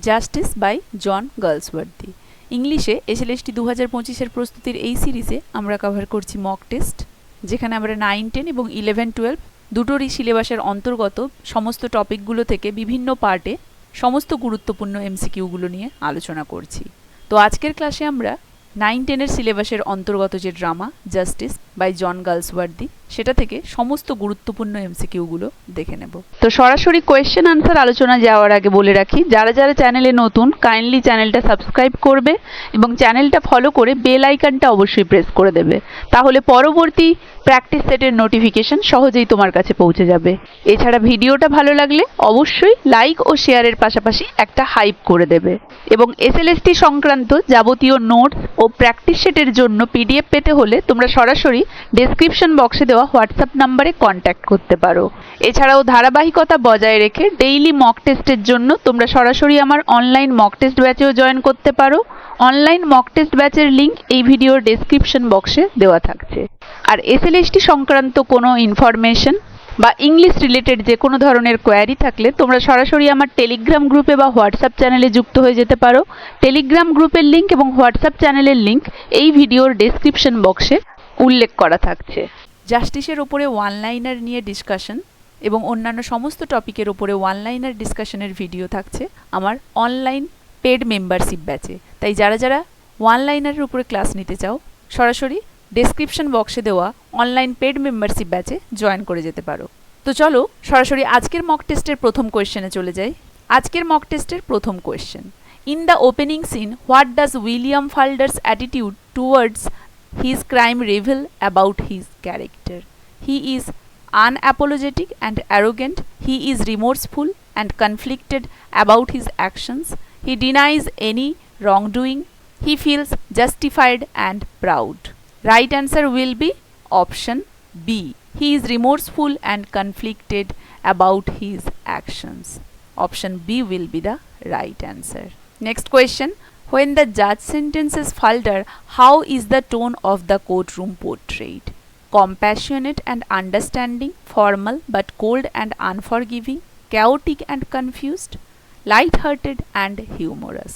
Justice by John গার্লসওয়ার্দি। ইংলিশে SLST 2025-এর প্রস্তুতির এই সিরিজে আমরা কভার করছি মক টেস্ট, যেখানে আমরা 9, 10 এবং 11, 12 দুটোরই সিলেবাসের অন্তর্গত সমস্ত টপিকগুলো থেকে বিভিন্ন পার্টে সমস্ত গুরুত্বপূর্ণ MCQগুলো নিয়ে আলোচনা করছি। তো আজকের ক্লাসে আমরা 9, 10-এর সিলেবাসের অন্তর্গত যে ড্রামা জাস্টিস বাই জন গার্লসওয়ার্দি সেটা থেকে সমস্ত গুরুত্বপূর্ণ MCQগুলো দেখে নেব। তো সরাসরি কোয়েশ্চেন আনসার আলোচনা যাওয়ার আগে বলে রাখি, যারা যারা চ্যানেলে নতুন কাইন্ডলি চ্যানেলটা সাবস্ক্রাইব করবে এবং চ্যানেলটা ফলো করে বেল আইকনটা অবশ্যই প্রেস করে দেবে, তাহলে পরবর্তী প্র্যাকটিস সেটের নোটিফিকেশন সহজেই তোমার কাছে পৌঁছে যাবে। এছাড়া ভিডিওটা ভালো লাগলে অবশ্যই লাইক ও শেয়ারের পাশাপাশি একটা হাইপ করে দেবে এবং SLST সংক্রান্ত যাবতীয় নোটস ও প্র্যাকটিস সেটের জন্য PDF পেতে হলে তোমরা সরাসরি ডেসক্রিপশন বক্সে দেওয়া হোয়াটসঅ্যাপ নাম্বারে কন্ট্যাক্ট করতে পারো। এছাড়াও ধারাবাহিকতা বজায় রেখে ডেইলি মক টেস্টের জন্য তোমরা সরাসরি আমার অনলাইন মক টেস্ট ব্যাচেও জয়েন করতে পারো। অনলাইন মক টেস্ট ব্যাচের লিঙ্ক এই ভিডিওর ডেসক্রিপশন বক্সে দেওয়া থাকছে। আর SLST সংক্রান্ত কোনো ইনফরমেশন বা ইংলিশ রিলেটেড যে কোনো ধরনের কোয়ারি থাকলে তোমরা সরাসরি আমার টেলিগ্রাম গ্রুপে বা হোয়াটসঅ্যাপ চ্যানেলে যুক্ত হয়ে যেতে পারো। টেলিগ্রাম গ্রুপের লিঙ্ক এবং হোয়াটসঅ্যাপ চ্যানেলের লিঙ্ক এই ভিডিওর ডেসক্রিপশন বক্সে উল্লেখ করা থাকছে। জাস্টিসের ওপরে ওয়ান লাইনার নিয়ে ডিসকাশন এবং অন্যান্য সমস্ত টপিকের ওপরে ওয়ান লাইনার ডিসকাশনের ভিডিও থাকছে আমার অনলাইন পেড মেম্বারশিপ ব্যাচে। তাই যারা যারা ওয়ান লাইনারের উপরে ক্লাস নিতে চাও সরাসরি ডেসক্রিপশন বক্সে দেওয়া অনলাইন পেড মেম্বারশিপ ব্যাচে জয়েন করে যেতে পারো। তো চলো সরাসরি আজকের মক টেস্টের প্রথম কোয়েশ্চেনে চলে যাই। আজকের মক টেস্টের প্রথম question, in the opening scene what does William Falder's attitude towards his crime reveal about his character? He is unapologetic and arrogant. He is remorseful and conflicted about his actions. He denies any wrongdoing. He feels justified and proud. Right answer will be option B. He is remorseful and conflicted about his actions. Option B will be the right answer. Next question. When the judge sentences Falder, how is the tone of the courtroom portrayed? Compassionate and understanding, formal but cold and unforgiving, chaotic and confused, light-hearted and humorous.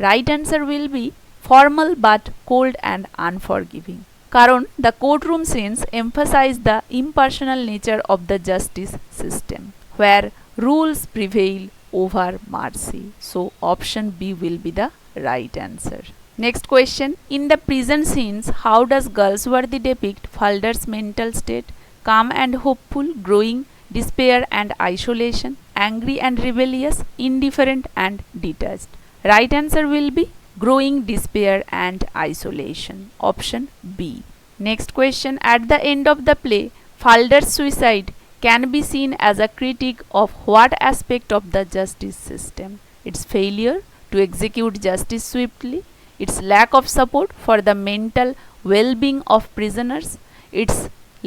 Right answer will be formal but cold and unforgiving. Karon the courtroom scenes emphasize the impersonal nature of the justice system, where rules prevail over mercy. So option B will be the right answer. Next question, in the prison scenes how does Galsworthy depict Falder's mental state? Calm and hopeful, growing despair and isolation, angry and rebellious, indifferent and detached. Right answer will be growing despair and isolation. Option B. Next question, at the end of the play Falder's suicide can be seen as a critique of what aspect of the justice system? Its failure to execute justice swiftly, its lack of support for the mental well-being of prisoners, its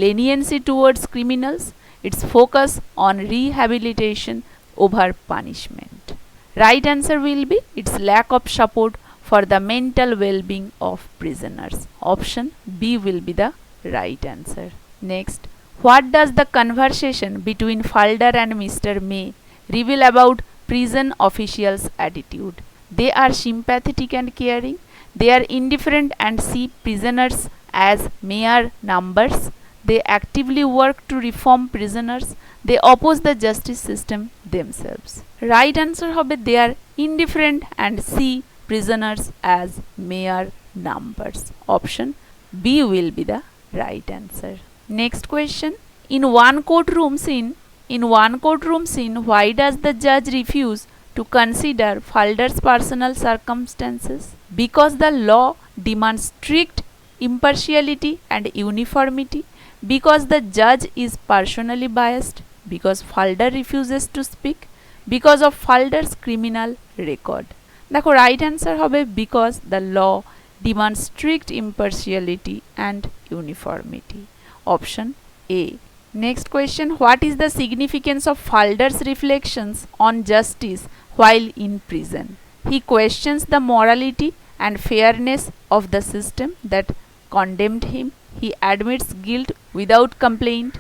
leniency towards criminals, its focus on rehabilitation over punishment. Right answer will be its lack of support for the mental well-being of prisoners. Option B will be the right answer. Next, what does the conversation between Falder and Mr. May reveal about prison officials' attitude? They are sympathetic and caring. They are indifferent and see prisoners as mere numbers. They actively work to reform prisoners. They oppose the justice system themselves. Right answer hobe they are indifferent and see prisoners as mere numbers. Option B will be the right answer. Next question, in one courtroom scene why does the judge refuse to consider Falder's personal circumstances? Because the law demands strict impartiality and uniformity, because the judge is personally biased, because Falder refuses to speak, because of Falder's criminal record. দেখো right answer হবে because the law demands strict impartiality and uniformity. Option A. Next question, what is the significance of Falder's reflections on justice while in prison? He questions the morality and fairness of the system that condemned him. He admits guilt without complaint.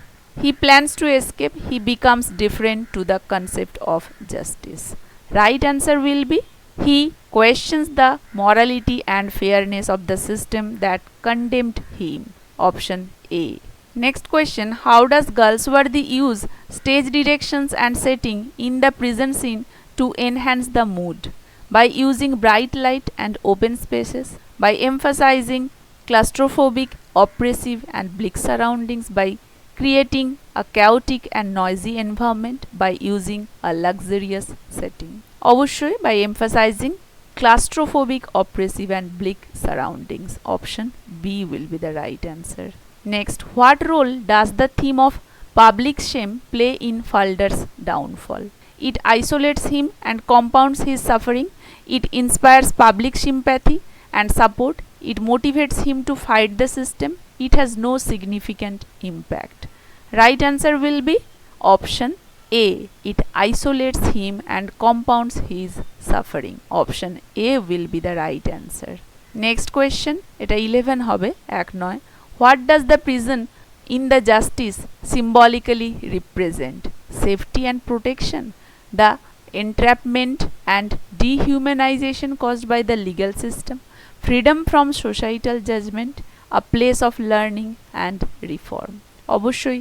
He plans to escape. He becomes different to the concept of justice. Right answer will be He questions the morality and fairness of the system that condemned him. Option A. Next question, how does Galsworthy use stage directions and setting in the prison scene to enhance the mood? By using bright light and open spaces, by emphasizing claustrophobic, oppressive and bleak surroundings, by creating a chaotic and noisy environment, by using a luxurious setting. অবশ্যই by emphasizing claustrophobic, oppressive and bleak surroundings. Option B will be the right answer. Next, what role does the theme of public shame play in Falder's downfall? It isolates him and compounds his suffering. It inspires public sympathy and support. It motivates him to fight the system. It has no significant impact. Right answer will be option A. It isolates him and compounds his suffering. Option A will be the right answer. Next question, এটা 11 হবে, 1 নয়. What does the prison in the justice symbolically represent? Safety and protection, the entrapment and dehumanization caused by the legal system, freedom from societal judgment, a place of learning and reform. অবশ্যই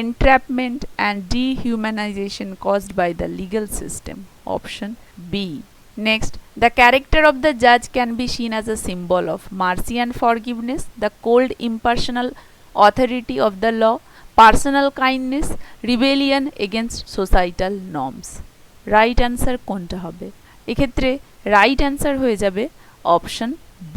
entrapment and dehumanization caused by the legal system. Option B. Next, the character of the judge can be seen as a symbol of mercy and forgiveness, the cold impersonal authority of the law, personal kindness, rebellion against societal norms. Right answer কোনটা হবে? এক্ষেত্রে right answer হয়ে যাবে option B,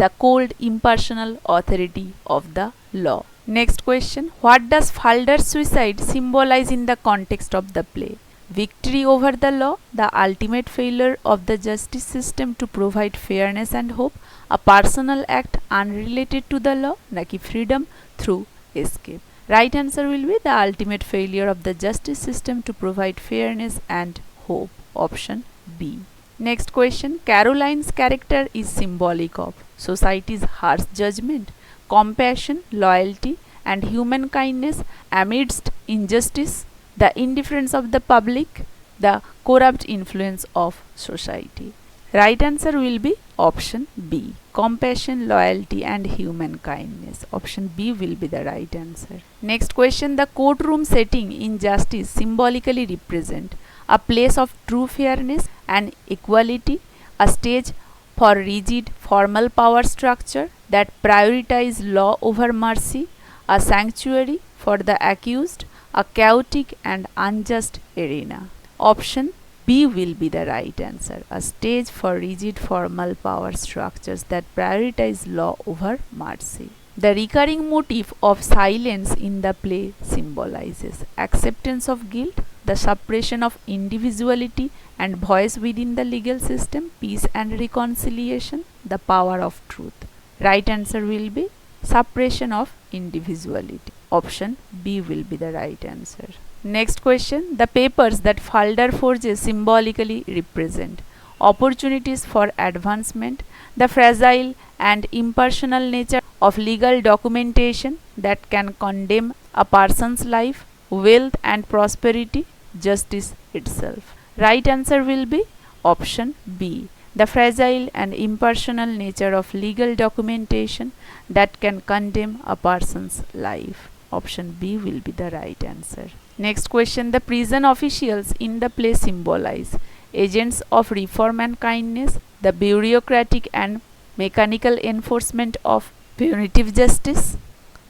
the cold impersonal authority of the law. Next question, what does Falder's suicide symbolize in the context of the play? Victory over the law, the ultimate failure of the justice system to provide fairness and hope, a personal act unrelated to the law, naki freedom through escape. Right answer will be the ultimate failure of the justice system to provide fairness and hope. Option B. Next question, Caroline's character is symbolic of society's harsh judgment, compassion, loyalty and human kindness amidst injustice, the indifference of the public, the corrupt influence of society. Right answer will be option B, compassion, loyalty and human kindness. Option B will be the right answer. Next question, the courtroom setting in justice symbolically represent a place of true fairness and equality, a stage for rigid formal power structure that prioritize law over mercy, a sanctuary for the accused, a chaotic and unjust arena. Option B will be the right answer, a stage for rigid formal power structures that prioritize law over mercy. The recurring motif of silence in the play symbolizes acceptance of guilt, the suppression of individuality and voice within the legal system, peace and reconciliation, the power of truth. Right answer will be suppression of individuality. Option B will be the right answer. Next question, the papers that Falder forges symbolically represent opportunities for advancement, the fragile and impersonal nature of legal documentation that can condemn a person's life, wealth and prosperity, justice itself. Right answer will be option B, the fragile and impersonal nature of legal documentation that can condemn a person's life. Option B will be the right answer. Next question, the prison officials in the play symbolize agents of reform and kindness, the bureaucratic and mechanical enforcement of punitive justice,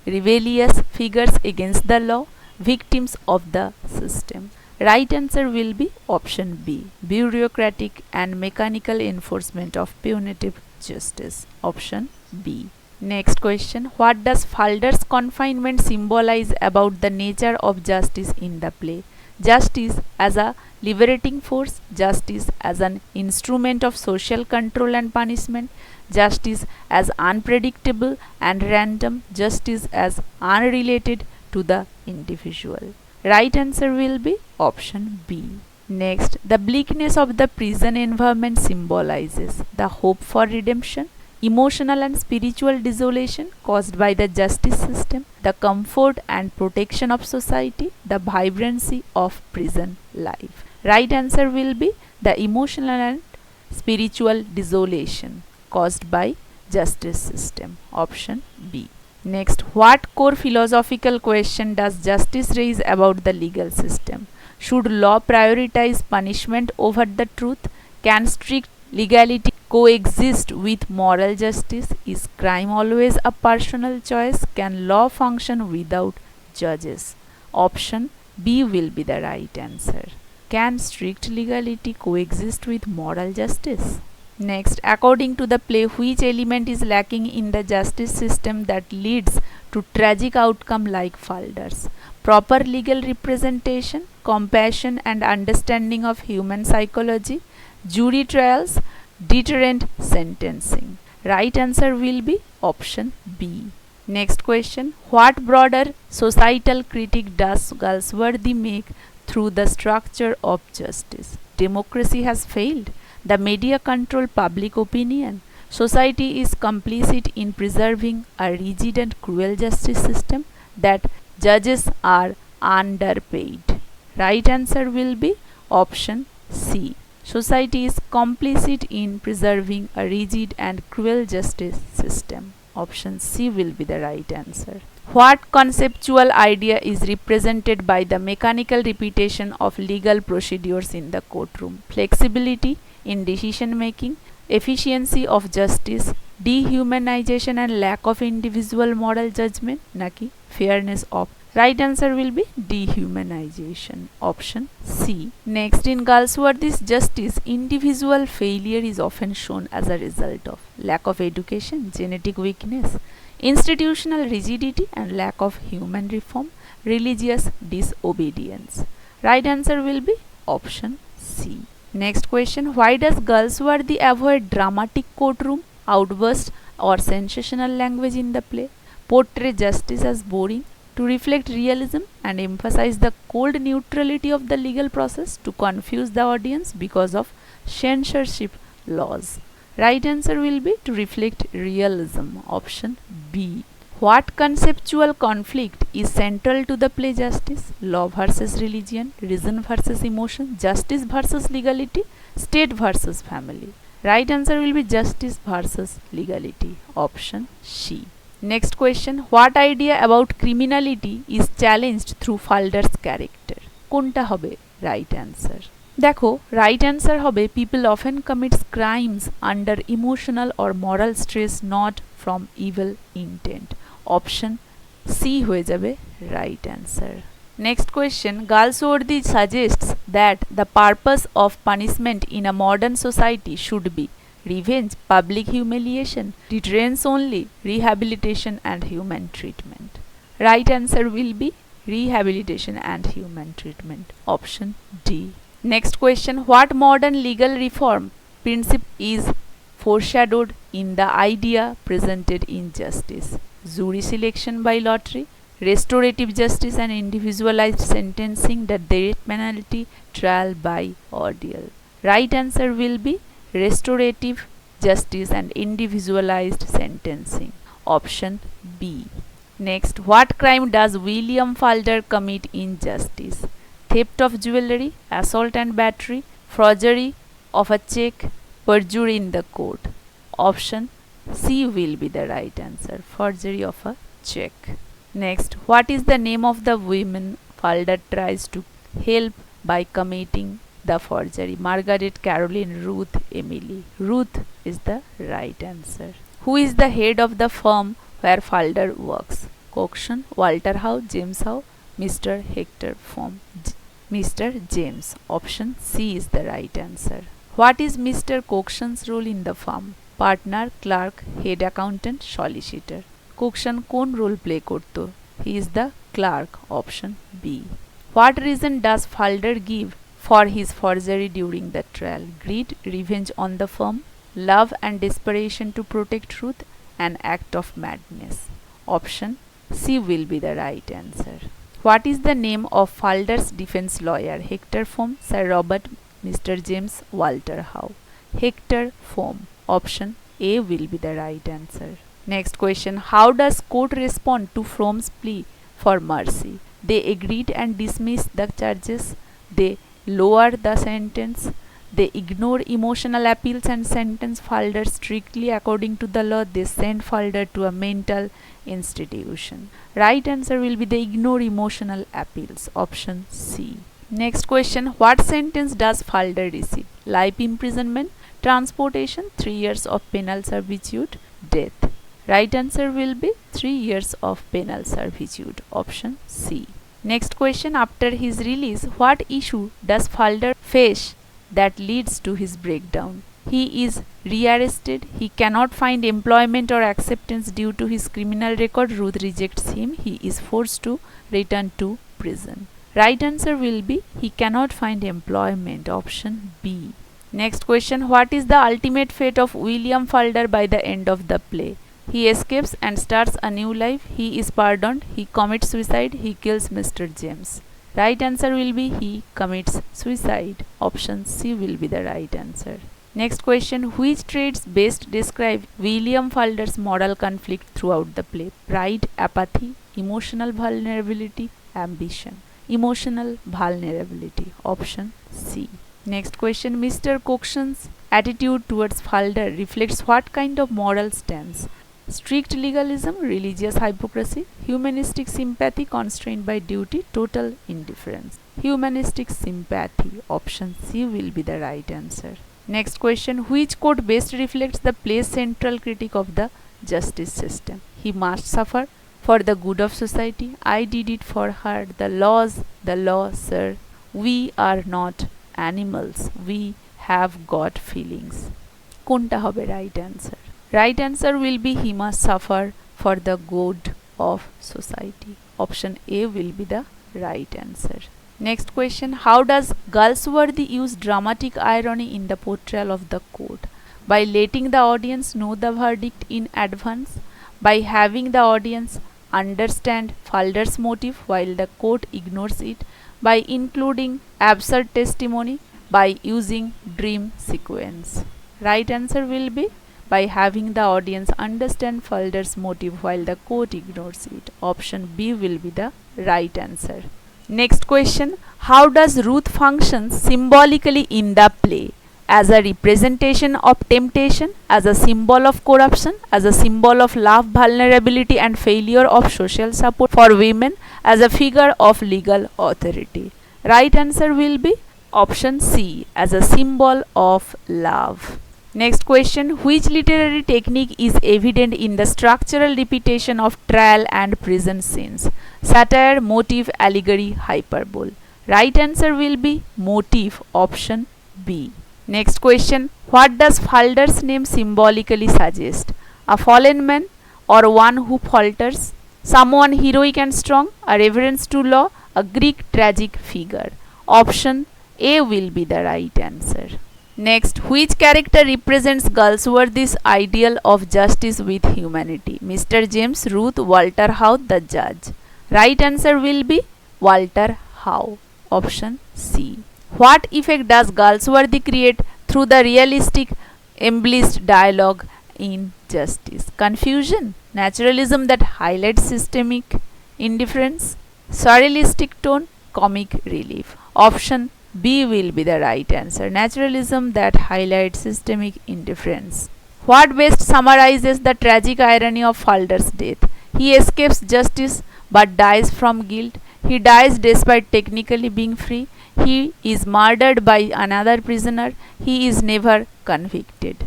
rebellious figures against the law, victims of the system. Right answer will be option B, bureaucratic and mechanical enforcement of punitive justice. Option B. Next question, what does Falder's confinement symbolize about the nature of justice in the play? Justice as a liberating force, justice as an instrument of social control and punishment, justice as unpredictable and random, justice as unrelated to the individual. Right answer will be option B. Next, the bleakness of the prison environment symbolizes the hope for redemption, emotional and spiritual desolation caused by the justice system, the comfort and protection of society, the vibrancy of prison life. Right answer will be the emotional and spiritual desolation caused by justice system. Option B. Next, what core philosophical question does justice raise about the legal system? Should law prioritize punishment over the truth? Can strict legality coexist with moral justice? Is crime always a personal choice? Can law function without judges? Option B will be the right answer. Can strict legality coexist with moral justice? Next, according to the play, which element is lacking in the justice system that leads to tragic outcome like Falder's? Proper legal representation, compassion and understanding of human psychology, jury trials, deterrent sentencing. Right answer will be option B. Next question, what broader societal critique does Galsworthy make through the structure of justice? Democracy has failed. The media control public opinion. Society is complicit in preserving a rigid and cruel justice system. That judges are underpaid. Right answer will be option C. Society is complicit in preserving a rigid and cruel justice system. Option C will be the right answer. What conceptual idea is represented by the mechanical repetition of legal procedures in the courtroom? Flexibility in decision making, efficiency of justice, dehumanization and lack of individual moral judgment, naki fairness of. Right answer will be dehumanization. Option C. Next, in Galsworthy's justice, individual failure is often shown as a result of lack of education, genetic weakness, institutional rigidity and lack of human reform, religious disobedience. Right answer will be option C. Next question, why does Galsworthy avoid dramatic courtroom outbursts or sensational language in the play? Portray justice as boring, to reflect realism and emphasize the cold neutrality of the legal process, to confuse the audience because of censorship laws. Right answer will be to reflect realism. Option B. What conceptual conflict is central to the play justice? Law versus religion, reason versus emotion, justice versus legality, state versus family. Right answer will be justice versus legality. Option C. Next question, what idea about criminality is challenged through Falder's character? কোনটা হবে right answer? দেখো right answer হবে people often commits crimes under emotional or moral stress not from evil intent. Option C হয়ে যাবে right answer. Next question, Galsworthy suggests that the purpose of punishment in a modern society should be revenge, public humiliation, deterrence only, rehabilitation and human treatment. Right answer will be rehabilitation and human treatment. Option D. Next question, what modern legal reform principle is foreshadowed in the idea presented in justice? Jury selection by lottery, restorative justice and individualized sentencing, the death penalty, trial by ordeal. Right answer will be restorative justice and individualized sentencing. Option B. Next, what crime does William Falder commit in justice? Theft of jewelry, assault and battery, forgery of a check, perjury in the court. Option C will be the right answer. Forgery of a check. Next, what is the name of the woman Falder tries to help by committing the forgery? Margaret, Caroline, Ruth, Emily. Ruth is the right answer. Who is the head of the firm where Falder works? Coxon, Walter Howe, James Howe, Mr. Hector Firm. Mr. James. Option C is the right answer. What is Mr. Coxon's role in the firm? Partner, clerk, head accountant, solicitor. Coxon কোন role play করতো? He is the clerk. Option B. What reason does Falder give for his forgery during the trial? Greed, revenge on the firm, love and desperation to protect truth, an act of madness. Option C will be the right answer. What is the name of Falder's defense lawyer? Hector Foam, Sir Robert, Mr. James, Walter Howe. Hector Foam. Option A will be the right answer. Next question, how does court respond to Fromm's plea for mercy? They agreed and dismissed the charges. They lowered the sentence. They ignore emotional appeals and sentence Falder strictly according to the law. They send Falder to a mental institution. Right answer will be they ignore emotional appeals. Option C. Next question. What sentence does Falder receive? Life imprisonment, transportation, 3 years of penal servitude, death. Right answer will be 3 years of penal servitude. Option C. Next question. After his release, what issue does Falder face that leads to his breakdown? He is rearrested. He cannot find employment or acceptance due to his criminal record. Ruth rejects him. He is forced to return to prison. Right answer will be he cannot find employment. Option B. Next question. What is the ultimate fate of William Falder by the end of the play? He escapes and starts a new life. He is pardoned. He commits suicide. He kills Mr. James. Right answer will be he commits suicide. Option C will be the right answer. Next question. Which traits best describe William Falder's moral conflict throughout the play? Pride, apathy, emotional vulnerability, ambition. Emotional vulnerability. Option C. Next question. Mr. Coxon's attitude towards Falder reflects what kind of moral stance? Strict legalism, religious hypocrisy, humanistic sympathy constrained by duty, total indifference. Humanistic sympathy. Option C will be the right answer. Next question. Which quote best reflects the play's central critique of the justice system? He must suffer for the good of society. I did it for her. The law, sir. We are not animals. We have got feelings. কোনটা হবে right answer? Right answer will be he must suffer for the good of society. Option A will be the right answer. Next question. How does Galsworthy use dramatic irony in the portrayal of the court? By letting the audience know the verdict in advance, by having the audience understand Falder's motive while the court ignores it, by including absurd testimony, by using dream sequence. Right answer will be by having the audience understand Falder's motive while the court ignores it. Option B will be the right answer. Next question. How does Ruth function symbolically in the play? As a representation of temptation, as a symbol of corruption, as a symbol of love, vulnerability and failure of social support for women, as a figure of legal authority. Right answer will be option C, as a symbol of love. Next question. Which literary technique is evident in the structural repetition of trial and prison scenes? Satire, motive, allegory, hyperbole. Right answer will be motive. Option B. Next question. What does Falder's name symbolically suggest? A fallen man or one who falters? Someone heroic and strong? A reverence to law? A Greek tragic figure? Option A will be the right answer. Next. Which character represents Galsworthy's ideal of justice with humanity? Mr. James, Ruth, Walter Howe, the judge. Right answer will be Walter Howe. Option C. What effect does Galsworthy create through the realistic embellished dialogue in Justice? Confusion, naturalism that highlights systemic indifference, surrealistic tone, comic relief. Option B will be the right answer. Naturalism that highlights systemic indifference. What best summarizes the tragic irony of Falder's death? He escapes justice but dies from guilt. He dies despite technically being free. He is murdered by another prisoner. He is never convicted.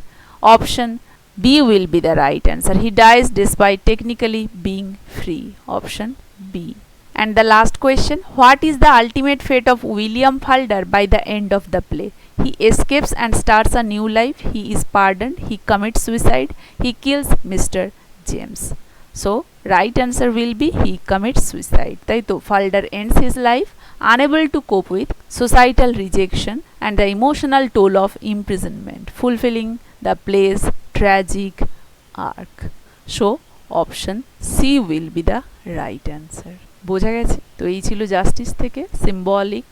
Option B will be the right answer. He dies despite technically being free. Option B. And the last question. What is the ultimate fate of William Falder by the end of the play? He escapes and starts a new life. He is pardoned. He commits suicide. He kills Mr. James. So, right answer will be he commits suicide. Taito Falder ends his life unable to cope with societal rejection and the emotional toll of imprisonment, fulfilling the play's tragic arc. So, option C will be the right answer. বোঝা গেছে? তো এই ছিল justice থেকে symbolic,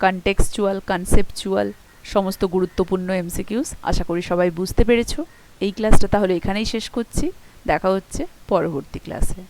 contextual, conceptual সমস্ত গুরুত্বপূর্ণ MCQs. আশা করি সবাই বুঝতে পেরেছো। এই ক্লাসটা তাহলে এখানেই শেষ করছি। দেখা হচ্ছে পরবর্তী ক্লাসে।